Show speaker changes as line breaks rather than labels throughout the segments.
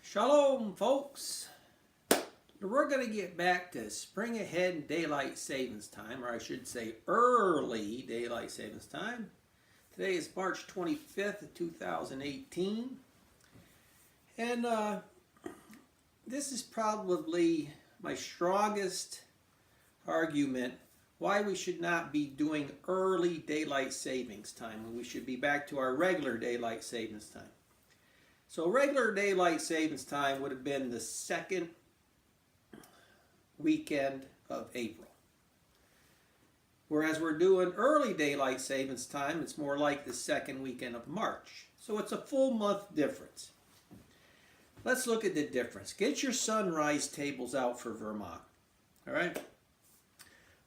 Shalom, folks. We're going to get back to spring ahead and daylight savings time, or I should say early daylight savings time. Today is March 25th of 2018. And this is probably my strongest argument why we should not be doing early daylight savings time when we should be back to our regular daylight savings time. So regular daylight savings time would have been the second weekend of April. Whereas we're doing early daylight savings time, it's more like the second weekend of March. So it's a full month difference. Let's look at the difference. Get your sunrise tables out for Vermont. All right?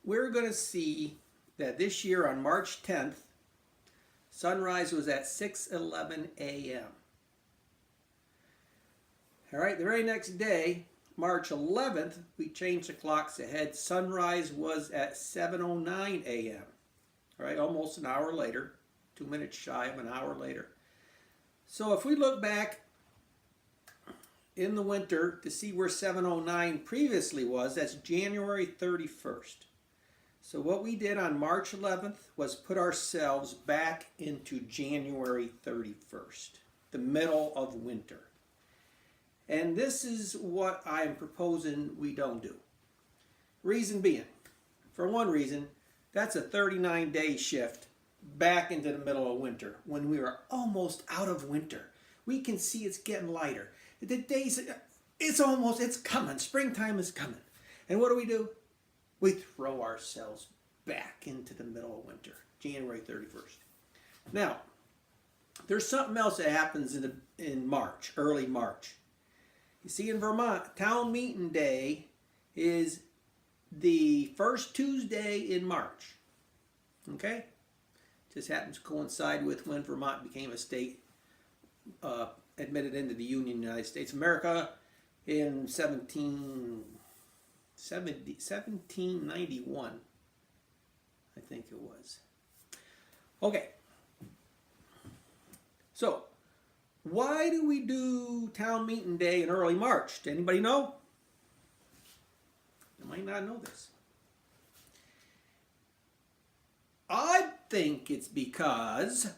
We're going to see that this year on March 10th, sunrise was at 6:11 a.m. All right, the very next day, March 11th, we changed the clocks ahead. Sunrise was at 7:09 a.m. All right, almost an hour later, 2 minutes shy of an hour later. So if we look back in the winter to see where 7:09 previously was, that's January 31st. So what we did on March 11th was put ourselves back into January 31st, the middle of winter. And this is what I'm proposing we don't do. Reason being, for one reason, that's a 39-day shift back into the middle of winter when we are almost out of winter. We can see it's getting lighter. The days, it's coming. Springtime is coming. And what do? We throw ourselves back into the middle of winter, January 31st. Now, there's something else that happens in March, early March. You see, in Vermont, town meeting day is the first Tuesday in March. Okay? Just happens to coincide with when Vermont became a state admitted into the Union of the United States of America in 1791, I think it was. Okay. So, why do we do town meeting day in early March? Does anybody know? You might not know this. I think it's because,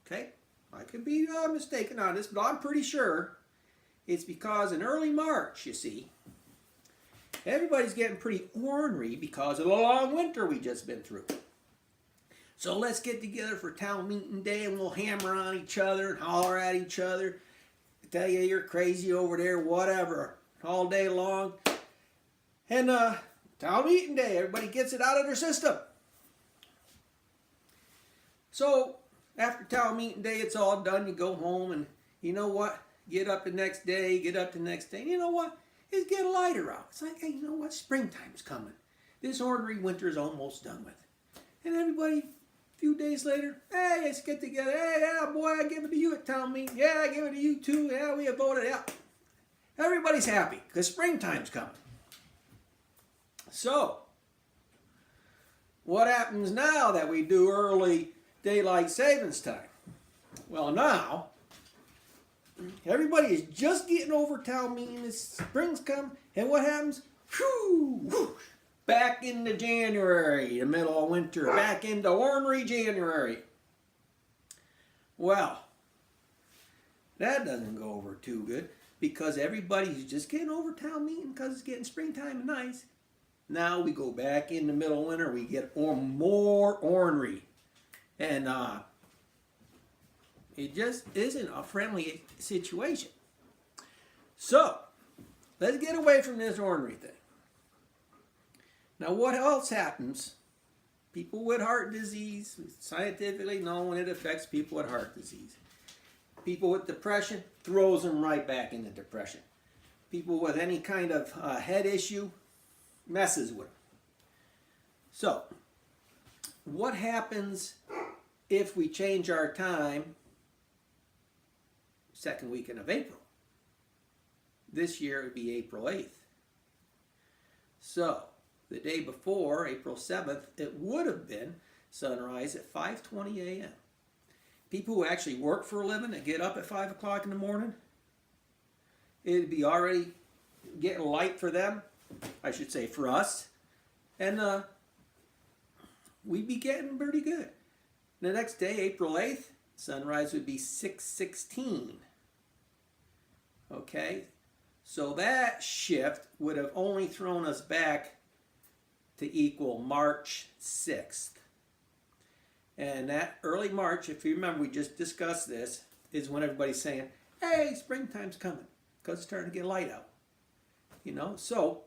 okay, I could be mistaken on this, but I'm pretty sure it's because in early March, you see, everybody's getting pretty ornery because of the long winter we just been through. So let's get together for town meeting day and we'll hammer on each other and holler at each other. Tell you you're crazy over there, whatever, all day long. And town meeting day, everybody gets it out of their system. So after town meeting day, it's all done. You go home and you know what? Get up the next day, And you know what? It's getting lighter out. It's like, hey, you know what? Springtime's coming. This ornery winter is almost done with. And everybody, few days later, hey, let's get together. Hey, yeah, boy, I give it to you at town meeting. Yeah, I give it to you too. Yeah, we have voted. Yeah. Everybody's happy because springtime's coming. So, what happens now that we do early daylight savings time? Well, now, everybody is just getting over town meeting. Spring's come, and what happens? Whew, whoosh. Back into January, the middle of winter, back into ornery January. Well, that doesn't go over too good because everybody's just getting over town meeting because it's getting springtime and nice. Now we go back in the middle of winter, we get more ornery. And it just isn't a friendly situation. So, let's get away from this ornery thing. Now, what else happens? People with heart disease, scientifically known, it affects people with heart disease. People with depression, throws them right back into depression. People with any kind of head issue, messes with them. So, what happens if we change our time second weekend of April? This year it would be April 8th. So, the day before, April 7th, it would have been sunrise at 5:20 a.m. People who actually work for a living and get up at 5 o'clock in the morning, it'd be already getting light for them, I should say for us, and we'd be getting pretty good. The next day, April 8th, sunrise would be 6:16. Okay, so that shift would have only thrown us back to equal March 6th. And that early March, if you remember, we just discussed this, is when everybody's saying, hey, springtime's coming, because it's starting to get light out. You know, so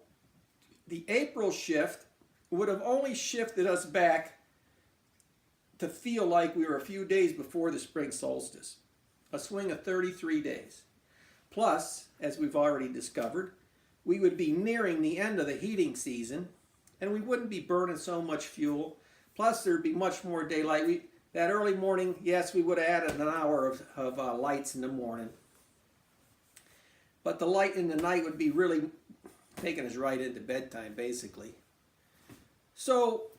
the April shift would have only shifted us back to feel like we were a few days before the spring solstice. A swing of 33 days. Plus, as we've already discovered, we would be nearing the end of the heating season, and we wouldn't be burning so much fuel. Plus, there'd be much more daylight. That early morning, yes, we would have added an hour of lights in the morning. But the light in the night would be really taking us right into bedtime, basically. So,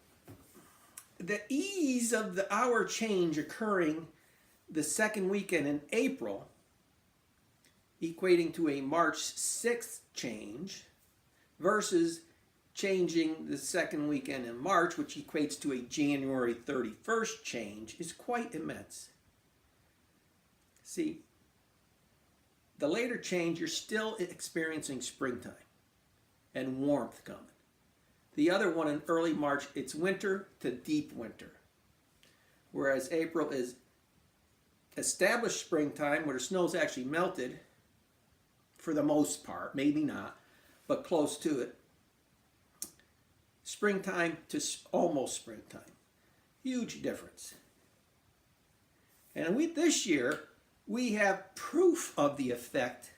the ease of the hour change occurring the second weekend in April, equating to a March 6th change, versus changing the second weekend in March, which equates to a January 31st change, is quite immense. See, the later change, you're still experiencing springtime and warmth coming. The other one in early March, it's winter to deep winter. Whereas April is established springtime, where the snow's actually melted, for the most part, maybe not, but close to it. Springtime to almost springtime. Huge difference. And this year, we have proof of the effect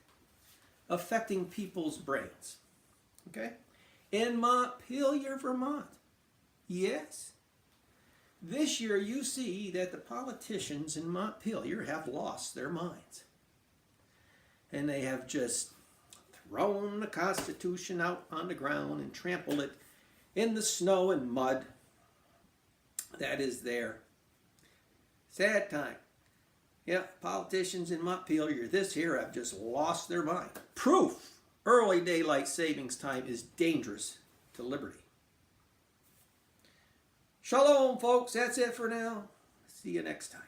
affecting people's brains. Okay? In Montpelier, Vermont. Yes. This year you see that the politicians in Montpelier have lost their minds. And they have just thrown the Constitution out on the ground and trampled it in the snow and mud that is there. Sad time. Yeah, politicians in Montpelier this year have just lost their mind. Proof early daylight savings time is dangerous to liberty. Shalom, folks. That's it for now. See you next time.